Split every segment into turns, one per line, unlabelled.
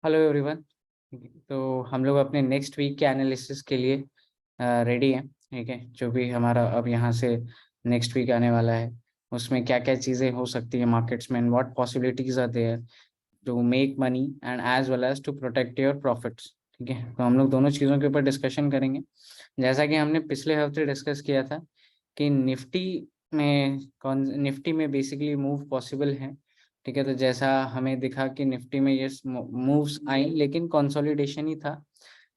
Hello everyone. तो हम लोग अपने नेक्स्ट वीक के एनालिसिस के लिए रेडी हैं। ठीक है, जो भी हमारा अब यहाँ से नेक्स्ट वीक आने वाला है उसमें क्या क्या चीज़ें हो सकती है मार्केट्स में, and what possibilities are there to make money and as well as to protect your profits. ठीक है, तो हम लोग दोनों चीज़ों के ऊपर डिस्कशन करेंगे। जैसा कि हमने पिछले हफ्ते डिस्कस किया था कि निफ्टी में बेसिकली मूव पॉसिबल है। ठीक है, तो जैसा हमें दिखा कि निफ्टी में ये मूव्स आई लेकिन कंसोलिडेशन ही था।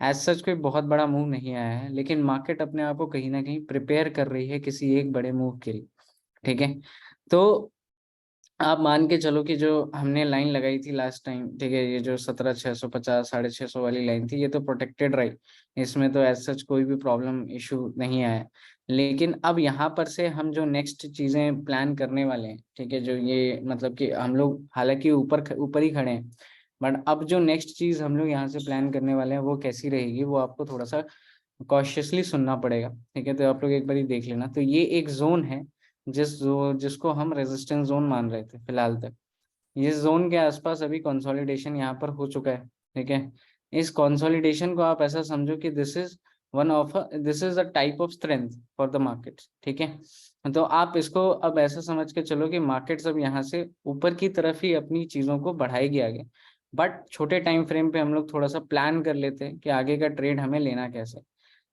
एज सच कोई बहुत बड़ा मूव नहीं आया है, लेकिन मार्केट अपने आप को कहीं ना कहीं प्रिपेयर कर रही है किसी एक बड़े मूव के लिए। ठीक है, तो आप मान के चलो कि जो हमने लाइन लगाई थी लास्ट टाइम, ठीक है, ये जो 17,650 650 वाली लाइन थी, ये तो प्रोटेक्टेड रही। इसमें तो एज सच कोई भी प्रॉब्लम इशू नहीं आया। लेकिन अब यहाँ पर से हम जो नेक्स्ट चीजें प्लान करने वाले हैं, ठीक है, जो ये मतलब कि हम लोग हालांकि ऊपर ऊपर ही खड़े हैं, बट अब जो नेक्स्ट चीज हम लोग यहाँ से प्लान करने वाले हैं वो कैसी रहेगी, वो आपको थोड़ा सा कॉशियसली सुनना पड़ेगा। ठीक है, तो आप लोग एक बार देख लेना। तो ये एक जोन है जिसको हम रेजिस्टेंस जोन मान रहे थे फिलहाल तक। इस जोन के आसपास अभी कंसोलिडेशन यहाँ पर हो चुका है। ठीक है, इस कंसोलिडेशन को आप ऐसा समझो कि this is a type of strength for the markets. ठीक है, तो आप इसको अब ऐसा समझ के चलो कि मार्केट्स अब यहाँ से ऊपर की तरफ ही अपनी चीजों को बढ़ाएगी आगे। बट छोटे टाइम फ्रेम पे हम लोग थोड़ा सा प्लान कर लेते हैं कि आगे का ट्रेड हमें लेना कैसे।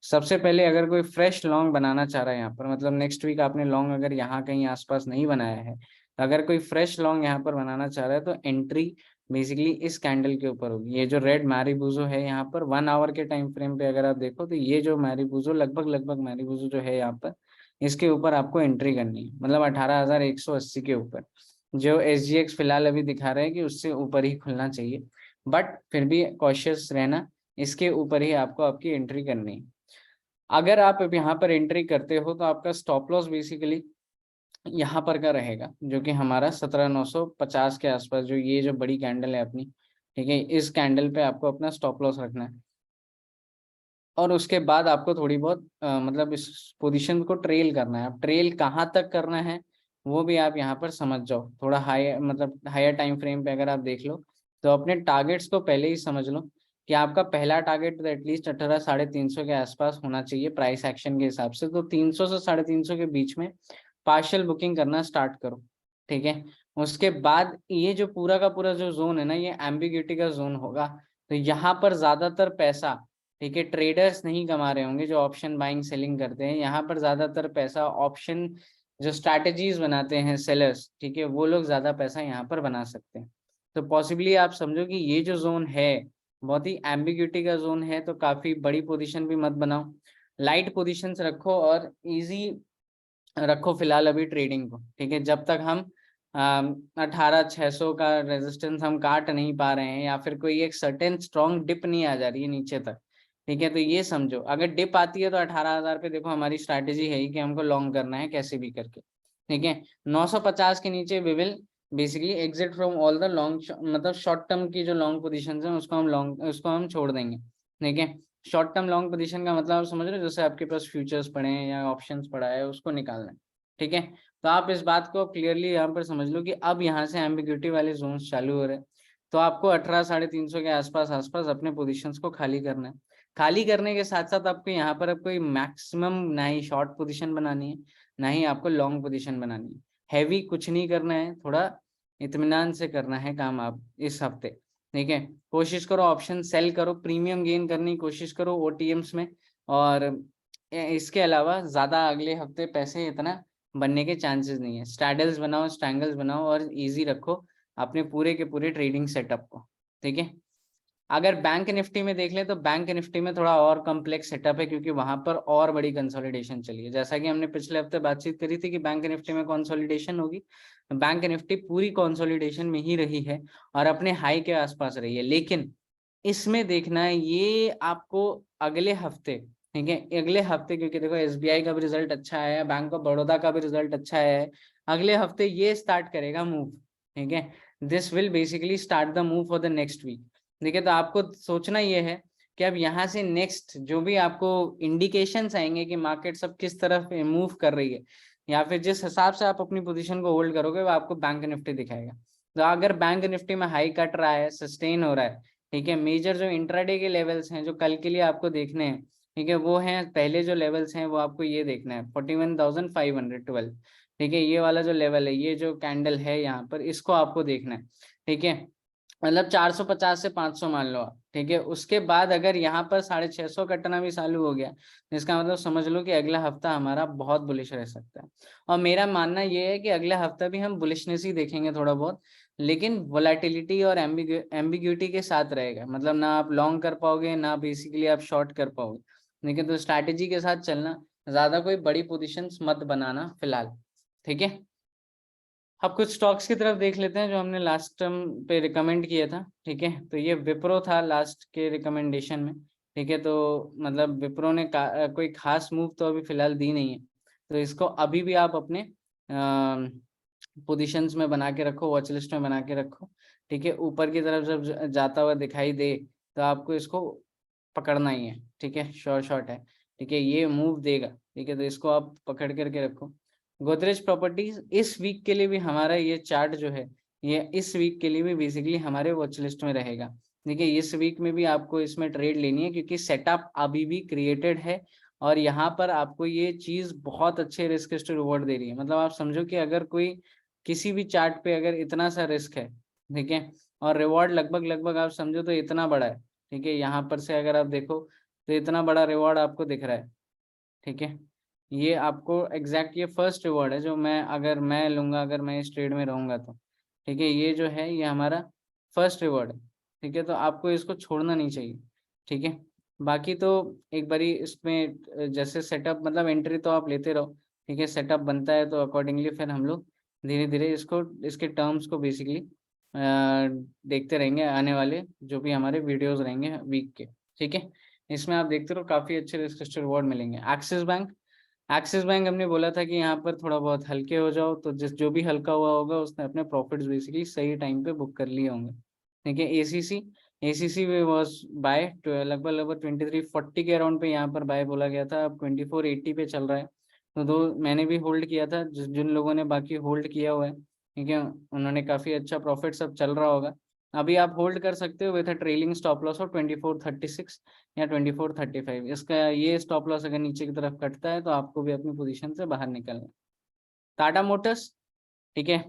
सबसे पहले अगर कोई फ्रेश लॉन्ग बनाना चाह रहा है यहाँ पर, मतलब नेक्स्ट वीक आपने लॉन्ग अगर यहाँ कहीं आसपास नहीं बनाया है, तो अगर कोई फ्रेश लॉन्ग यहाँ पर बनाना चाह रहा है तो एंट्री बेसिकली इस कैंडल के ऊपर होगी। ये जो रेड मैरीबुजो है यहाँ पर 1 आवर के टाइम फ्रेम पे अगर आप देखो, तो ये जो मैरीबुजो लगभग मैरीबुजो जो है यहाँ पर, इसके ऊपर आपको एंट्री करनी है, मतलब 18,180 के ऊपर। जो SGX फिलहाल अभी दिखा रहे हैं कि उससे ऊपर ही खुलना चाहिए, बट फिर भी कॉशियस रहना, इसके ऊपर ही आपको आपकी एंट्री करनी है। अगर आप अब यहाँ पर एंट्री करते हो तो आपका स्टॉप लॉस बेसिकली यहाँ पर का रहेगा, जो कि हमारा 17,950 के आसपास, जो ये जो बड़ी कैंडल है अपनी। ठीक है, इस कैंडल पे आपको अपना स्टॉप लॉस रखना है। और उसके बाद आपको थोड़ी बहुत मतलब इस पोजीशन को ट्रेल करना है। अब ट्रेल कहाँ तक करना है वो भी आप यहाँ पर समझ जाओ। थोड़ा हाई मतलब हायर टाइम फ्रेम पे अगर आप देख लो, तो अपने टारगेट्स को पहले ही समझ लो कि आपका पहला टारगेट तो एटलीस्ट 18,350 के आसपास होना चाहिए प्राइस एक्शन के हिसाब से। तो 300 से 350 के बीच में पार्शियल बुकिंग करना स्टार्ट करो। ठीक है, उसके बाद ये जो पूरा का पूरा जो जोन है ना, ये एम्बिग्यूटी का जोन होगा। तो यहाँ पर ज्यादातर पैसा, ठीक है, ट्रेडर्स नहीं कमा रहे होंगे जो ऑप्शन बाइंग सेलिंग करते हैं। यहाँ पर ज्यादातर पैसा ऑप्शन जो स्ट्रैटेजीज बनाते हैं सेलर्स, ठीक है, वो लोग ज्यादा पैसा यहाँ पर बना सकते हैं। तो पॉसिबली आप समझो कि ये जो जोन है बहुत ही एम्बिग्यूटी का जोन है। तो काफी बड़ी पोजीशन भी मत बनाओ, लाइट पोजीशंस रखो और इजी रखो फिलहाल अभी ट्रेडिंग को। ठीक है, जब तक हम 18,600 का रेजिस्टेंस हम काट नहीं पा रहे हैं, या फिर कोई एक सर्टेन स्ट्रॉन्ग डिप नहीं आ जा रही है नीचे तक। ठीक है, तो ये समझो अगर डिप आती है तो 18,000 पे देखो हमारी स्ट्रैटेजी है ही कि हमको लॉन्ग करना है कैसे भी करके। ठीक है, 950 के नीचे we will basically exit from all the long, मतलब शॉर्ट टर्म की जो लॉन्ग पोजीशन है उसको हम छोड़ देंगे। ठीक है, शॉर्ट टर्म लॉन्ग पोजीशन का मतलब आप समझ रहे हो, जैसे आपके पास फ्यूचर्स पड़े हैं या ऑप्शंस पड़ा है उसको निकालना है। ठीक है, तो आप इस बात को क्लियरली यहाँ पर समझ लो कि अब यहाँ से एम्बिग्यूटी वाले जोन्स चालू हो रहे हैं। तो आपको 18,350 के आसपास आसपास अपने पोजीशंस को खाली करना है। खाली करने के साथ साथ आपको यहाँ पर अब कोई मैक्सिमम ना ही शॉर्ट पोजीशन बनानी है, ना ही आपको लॉन्ग पोजीशन बनानी है। हैवी कुछ नहीं करना है, थोड़ा इत्मीनान से करना है काम आप इस हफ्ते। ठीक है, कोशिश करो ऑप्शन सेल करो, प्रीमियम गेन करने की कोशिश करो OTMs में। और इसके अलावा ज्यादा अगले हफ्ते पैसे इतना बनने के चांसेस नहीं है। स्ट्रैडल्स बनाओ, स्ट्रैंगल्स बनाओ और इजी रखो अपने पूरे के पूरे ट्रेडिंग सेटअप को। ठीक है, अगर बैंक निफ्टी में देख लें तो बैंक निफ्टी में थोड़ा और कॉम्प्लेक्स सेटअप है, क्योंकि वहां पर और बड़ी कंसोलिडेशन चली है। जैसा कि हमने पिछले हफ्ते बातचीत करी थी कि बैंक निफ्टी में कंसोलिडेशन होगी, बैंक निफ्टी पूरी कंसोलिडेशन में ही रही है और अपने हाई के आसपास रही है। लेकिन इसमें देखना है ये आपको अगले हफ्ते, ठीक है, अगले हफ्ते, क्योंकि देखो SBI का भी रिजल्ट अच्छा आया है, बैंक ऑफ बड़ौदा का भी रिजल्ट अच्छा आया है। अगले हफ्ते ये स्टार्ट करेगा मूव। ठीक है, this will basically start the move for the next week. देखिए, तो आपको सोचना ये है कि अब यहाँ से नेक्स्ट जो भी आपको इंडिकेशंस आएंगे कि मार्केट सब किस तरफ मूव कर रही है, या फिर जिस हिसाब से आप अपनी पोजीशन को होल्ड करोगे वो आपको बैंक निफ्टी दिखाएगा। तो अगर बैंक निफ्टी में हाई कट रहा है, सस्टेन हो रहा है, ठीक है। मेजर जो इंट्राडे के लेवल्स हैं जो कल के लिए आपको देखने हैं, ठीक है, वो हैं, पहले जो लेवल्स हैं वो आपको ये देखना है 41,512, ठीक है। ये वाला जो लेवल है, ये जो कैंडल है यहाँ पर, इसको आपको देखना है, ठीक है। मतलब 450 से 500 मान लो आप, ठीक है। उसके बाद अगर यहाँ पर 650 कटना भी चालू हो गया, इसका मतलब समझ लो कि अगला हफ्ता हमारा बहुत बुलिश रह सकता है। और मेरा मानना ये है कि अगला हफ्ता भी हम बुलिशनेस ही देखेंगे थोड़ा बहुत, लेकिन वोलेटिलिटी और एम्बिग्यूटी के साथ रहेगा। मतलब ना आप लॉन्ग कर पाओगे, ना बेसिकली आप शॉर्ट कर पाओगे, लेकिन तो स्ट्रैटेजी के साथ चलना, ज्यादा कोई बड़ी पोजीशंस मत बनाना फिलहाल, ठीक है। अब कुछ स्टॉक्स की तरफ देख लेते हैं जो हमने लास्ट टर्म पे रिकमेंड किया था, ठीक है। तो ये विप्रो था लास्ट के रिकमेंडेशन में, ठीक है। तो मतलब विप्रो ने कोई खास मूव तो अभी फिलहाल दी नहीं है, तो इसको अभी भी आप अपने पोजीशंस में बना के रखो, वॉच लिस्ट में बना के रखो, ठीक है। ऊपर की तरफ जब जाता हुआ दिखाई दे तो आपको इसको पकड़ना ही है, ठीक है। शॉर्ट है, ठीक है, ये मूव देगा, ठीक है, तो इसको आप पकड़ करके रखो। गोदरेज प्रॉपर्टीज इस वीक के लिए भी हमारा ये चार्ट जो है, ये इस वीक के लिए भी बेसिकली हमारे वॉच लिस्ट में रहेगा, देखिए। इस वीक में भी आपको इसमें ट्रेड लेनी है क्योंकि सेटअप अभी भी क्रिएटेड है, और यहाँ पर आपको ये चीज बहुत अच्छे रिस्क टू रिवॉर्ड दे रही है। मतलब आप समझो कि अगर कोई किसी भी चार्ट पे अगर इतना सा रिस्क है, ठीक है, और रिवॉर्ड लगभग लगभग आप समझो तो इतना बड़ा है, ठीक है। यहाँ पर से अगर आप देखो तो इतना बड़ा रिवॉर्ड आपको दिख रहा है, ठीक है। ये आपको एग्जैक्ट ये फर्स्ट रिवॉर्ड है जो अगर मैं लूंगा, अगर मैं इस ट्रेड में रहूंगा तो, ठीक है। ये जो है ये हमारा फर्स्ट रिवॉर्ड है, ठीक है। तो आपको इसको छोड़ना नहीं चाहिए, ठीक है। बाकी तो एक बारी इसमें जैसे सेटअप, मतलब एंट्री तो आप लेते रहो, ठीक है। सेटअप बनता है तो अकॉर्डिंगली फिर हम लोग धीरे धीरे इसको, इसके टर्म्स को बेसिकली देखते रहेंगे, आने वाले जो भी हमारे वीडियोस रहेंगे वीक के, ठीक है। इसमें आप देखते रहो, काफी अच्छे रिस्क रिवॉर्ड मिलेंगे। एक्सिस बैंक हमने बोला था कि यहाँ पर थोड़ा बहुत हल्के हो जाओ, तो जो भी हल्का हुआ होगा उसने अपने प्रॉफिट्स बेसिकली सही टाइम पे बुक कर लिए होंगे, ठीक है। एसीसी वॉज बाय लगभग लगभग 2340 के अराउंड पे यहाँ पर बाय बोला गया था, अब 2480 पे चल रहा है। तो मैंने भी होल्ड किया था, जिन लोगों ने बाकी होल्ड किया हुआ है, ठीक है, उन्होंने काफी अच्छा प्रॉफिट सब चल रहा होगा। अभी आप होल्ड कर सकते हो with a trailing stop loss of 2436 या 2435। इसका ये स्टॉप लॉस अगर नीचे की तरफ कटता है तो आपको भी अपनी पोजीशन से बाहर निकलना है। टाटा मोटर्स, ठीक है,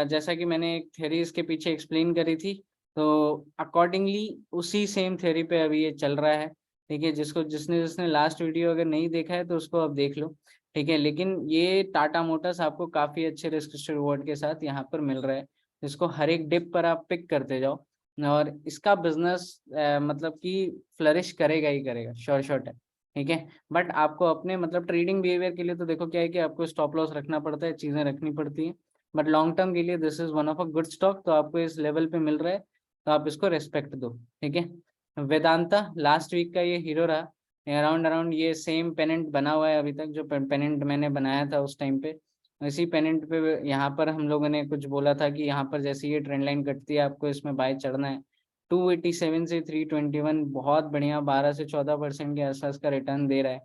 जैसा कि मैंने एक थ्योरी इसके पीछे एक्सप्लेन करी थी, तो अकॉर्डिंगली उसी सेम थ्योरी पे अभी ये चल रहा है, ठीक है। जिसने जिसने लास्ट वीडियो अगर नहीं देखा है तो उसको अब देख लो, ठीक है। लेकिन ये टाटा मोटर्स आपको काफी अच्छे रिस्क रिवॉर्ड के साथ यहाँ पर मिल रहा है, जिसको हर एक डिप पर आप पिक करते जाओ, और इसका बिजनेस मतलब कि फ्लरिश करेगा ही करेगा, शॉर्ट है, ठीक है। बट आपको अपने मतलब ट्रेडिंग बिहेवियर के लिए तो देखो क्या है कि आपको स्टॉप लॉस रखना पड़ता है, चीजें रखनी पड़ती हैं, बट लॉन्ग टर्म के लिए this is one of a good stock. तो आपको इस लेवल पे मिल रहा है तो आप इसको रेस्पेक्ट दो, ठीक है। वेदांता लास्ट वीक का ये हीरो रहा, अराउंड अराउंड ये सेम पेनेंट बना हुआ है अभी तक, जो पेनेंट मैंने बनाया था उस टाइम पे, इसी पेनेंट पे यहाँ पर हम लोगों ने कुछ बोला था कि यहाँ पर जैसे ये ट्रेंड लाइन कटती है आपको इसमें बाय चढ़ना है। 287 से 321 बहुत बढ़िया, 12 से 14% के आसपास का रिटर्न दे रहा है,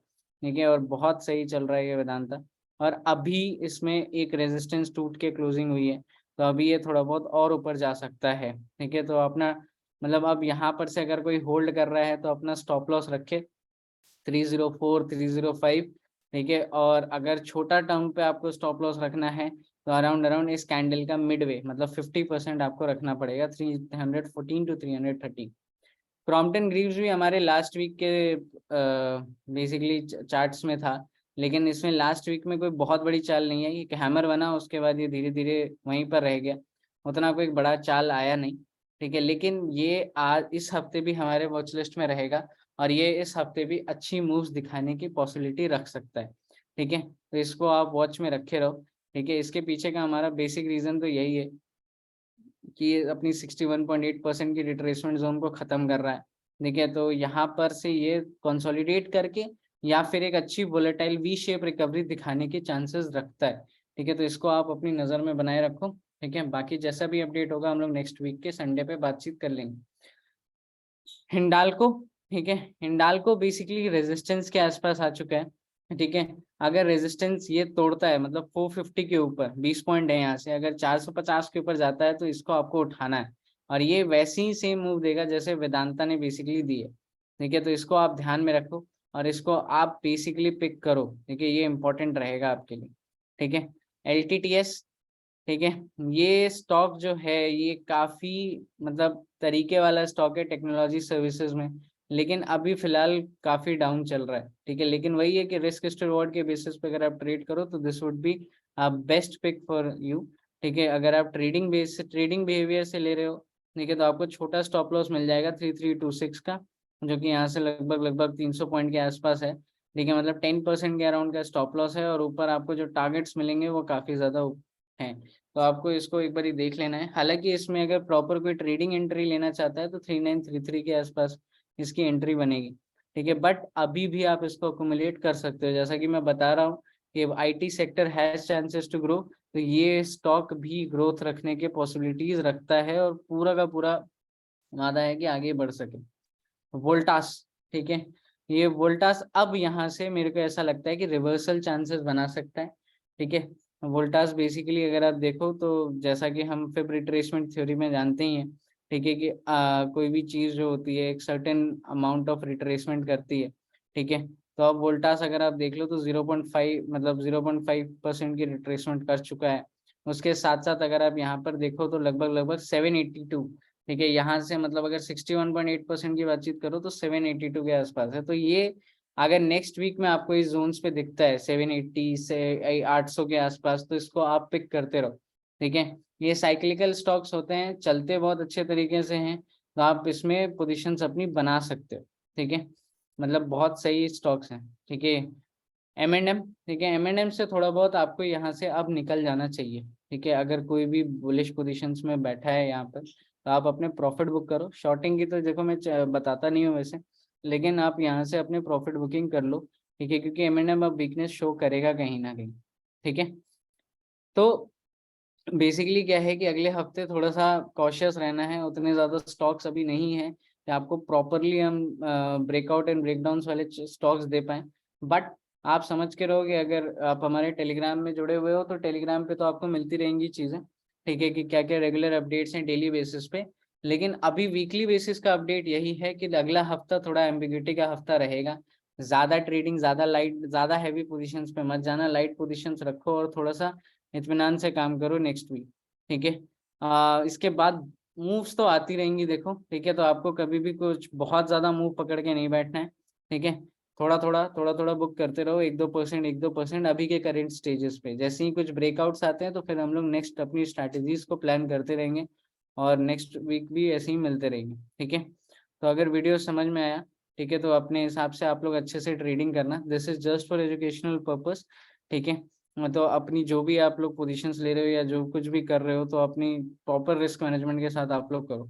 ठीक है, और बहुत सही चल रहा है ये वेदांता। और अभी इसमें एक रेजिस्टेंस टूट के क्लोजिंग हुई है, तो अभी ये थोड़ा बहुत और ऊपर जा सकता है, ठीक है। तो अपना मतलब अब यहाँ पर से अगर कोई होल्ड कर रहा है तो अपना स्टॉप लॉस रखे 304 305, ठीक है। और अगर छोटा टर्म पे आपको स्टॉप लॉस रखना है तो अराउंड अराउंड इस कैंडल का मिडवे, मतलब 50% आपको रखना पड़ेगा, 314 to 330। क्रॉम्पटन ग्रीव्स भी हमारे लास्ट वीक के बेसिकली चार्ट्स में था, लेकिन इसमें लास्ट वीक में कोई बहुत बड़ी चाल नहीं है, एक हैमर बना उसके बाद ये धीरे धीरे वहीं पर रह गया, उतना कोई बड़ा चाल आया नहीं, ठीक है। लेकिन ये आज इस हफ्ते भी हमारे वॉच लिस्ट में रहेगा, और ये इस हफ्ते भी अच्छी मूव्स दिखाने की पॉसिबिलिटी रख सकता है, ठीक है। तो इसको आप वॉच में रखे रहो, ठीक है। इसके पीछे का हमारा बेसिक रीजन तो यही है कि ये अपनी 61.8% की रिट्रेसमेंट जोन को खत्म कर रहा है, ठीक है। तो यहाँ पर से ये कंसोलिडेट करके या फिर एक अच्छी वोलेटाइल वी शेप रिकवरी दिखाने के चांसेस रखता है, ठीक है। तो इसको आप अपनी नज़र में बनाए रखो, ठीक है। बाकी जैसा भी अपडेट होगा हम लोग नेक्स्ट वीक के संडे पे बातचीत कर लेंगे। हिंडाल्को, ठीक है, हिंडाल्को बेसिकली रेजिस्टेंस के आसपास आ चुका है, ठीक है। अगर रेजिस्टेंस ये तोड़ता है, मतलब 450 के ऊपर 20 पॉइंट है यहाँ से, अगर 450 के ऊपर जाता है तो इसको आपको उठाना है, और ये वैसे ही सेम मूव देगा जैसे वेदांता ने बेसिकली दी है। ठीक है, तो इसको आप ध्यान में रखो और इसको आप बेसिकली पिक करो। ठीक है, ये इंपॉर्टेंट रहेगा आपके लिए। ठीक है, LTTS, ठीक है, ये स्टॉक जो है ये काफी मतलब तरीके वाला स्टॉक है टेक्नोलॉजी सर्विसेज में, लेकिन अभी फिलहाल काफी डाउन चल रहा है। ठीक है, लेकिन वही है कि रिस्क रिवॉर्ड के बेसिस पे अगर आप ट्रेड करो तो this would be best pick for you. ठीक है, अगर आप ट्रेडिंग बिहेवियर से ले रहे हो, ठीक है, तो आपको छोटा स्टॉप लॉस मिल जाएगा 3326 का, जो कि यहाँ से लगभग 300 पॉइंट के आसपास है। ठीक है, मतलब 10% के अराउंड का स्टॉप लॉस है, और ऊपर आपको जो टारगेट्स मिलेंगे वो काफी ज्यादा हैं। तो आपको इसको एक बार देख लेना है। हालांकि इसमें अगर प्रॉपर कोई ट्रेडिंग एंट्री लेना चाहता है तो 3933 के आसपास इसकी एंट्री बनेगी। ठीक है, बट अभी भी आप इसको अकोमुलेट कर सकते हो, जैसा कि मैं बता रहा हूँ कि IT sector has chances to grow, तो ये स्टॉक भी ग्रोथ रखने के पॉसिबिलिटीज रखता है और पूरा का पूरा वादा है कि आगे बढ़ सके। वोल्टास, ठीक है, ये वोल्टास अब यहाँ से मेरे को ऐसा लगता है कि रिवर्सल चांसेस बना सकता है। ठीक है, वोल्टास बेसिकली अगर आप देखो तो जैसा कि हम फिब रिट्रेसमेंट थ्योरी में जानते ही हैं, ठीक है, कि कोई भी चीज जो होती है एक सर्टेन अमाउंट ऑफ रिट्रेसमेंट करती है। ठीक है, तो अब वोल्टास अगर आप देख लो तो 0.5 मतलब 0.5% की रिट्रेसमेंट कर चुका है। उसके साथ साथ अगर आप यहाँ पर देखो तो लगभग 782, ठीक है, यहाँ से मतलब अगर 61.8% की बातचीत करो तो 782 के आसपास है। तो ये अगर नेक्स्ट वीक में आपको इस जोन्स पे दिखता है 780 से 800 के आसपास, तो इसको आप पिक करते रहो। ठीक है, ये साइक्लिकल स्टॉक्स होते हैं, चलते बहुत अच्छे तरीके से हैं, तो आप इसमें पोजीशंस अपनी बना सकते हो। ठीक है, मतलब बहुत सही स्टॉक्स हैं। ठीक है, M&M, ठीक है, M&M से थोड़ा बहुत आपको यहाँ से अब निकल जाना चाहिए। ठीक है, अगर कोई भी बुलिश पोजीशंस में बैठा है यहाँ पर तो आप अपने प्रॉफिट बुक करो। शॉर्टिंग की तो देखो मैं बताता नहीं हूँ वैसे, लेकिन आप यहाँ से अपने प्रॉफिट बुकिंग कर लो। ठीक है, क्योंकि M&M अब वीकनेस शो करेगा कहीं ना कहीं। ठीक है, तो बेसिकली क्या है कि अगले हफ्ते थोड़ा सा कॉशियस रहना है, उतने ज़्यादा स्टॉक्स अभी नहीं है कि आपको प्रॉपरली हम ब्रेकआउट एंड ब्रेकडाउन्स वाले स्टॉक्स दे पाएँ। बट आप समझ के रहोगे, अगर आप हमारे टेलीग्राम में जुड़े हुए हो तो टेलीग्राम पे तो आपको मिलती रहेंगी चीज़ें। ठीक है, कि क्या क्या रेगुलर अपडेट्स हैं डेली बेसिस पे, लेकिन अभी वीकली बेसिस का अपडेट यही है कि अगला हफ्ता थोड़ा एम्बिग्यूटी का हफ्ता रहेगा। ज़्यादा ट्रेडिंग, ज़्यादा हैवी पोजिशंस पे मत जाना, लाइट पोजिशंस रखो और थोड़ा सा इत्मीनान से काम करो नेक्स्ट वीक। ठीक है, इसके बाद मूव्स तो आती रहेंगी देखो। ठीक है, तो आपको कभी भी कुछ बहुत ज्यादा मूव पकड़ के नहीं बैठना है। ठीक है, थोड़ा थोड़ा बुक करते रहो, 1-2% अभी के करेंट स्टेजेस पे। जैसे ही कुछ ब्रेकआउट्स आते हैं तो फिर हम लोग नेक्स्ट अपनी स्ट्रैटेजीज को प्लान करते रहेंगे, और नेक्स्ट वीक भी ऐसे ही मिलते रहेंगे। ठीक है, तो अगर वीडियो समझ में आया, ठीक है, तो अपने हिसाब से आप लोग अच्छे से ट्रेडिंग करना, this is just for educational purpose. ठीक है, तो अपनी जो भी आप लोग पोजीशंस ले रहे हो या जो कुछ भी कर रहे हो तो अपनी प्रॉपर रिस्क मैनेजमेंट के साथ आप लोग करो।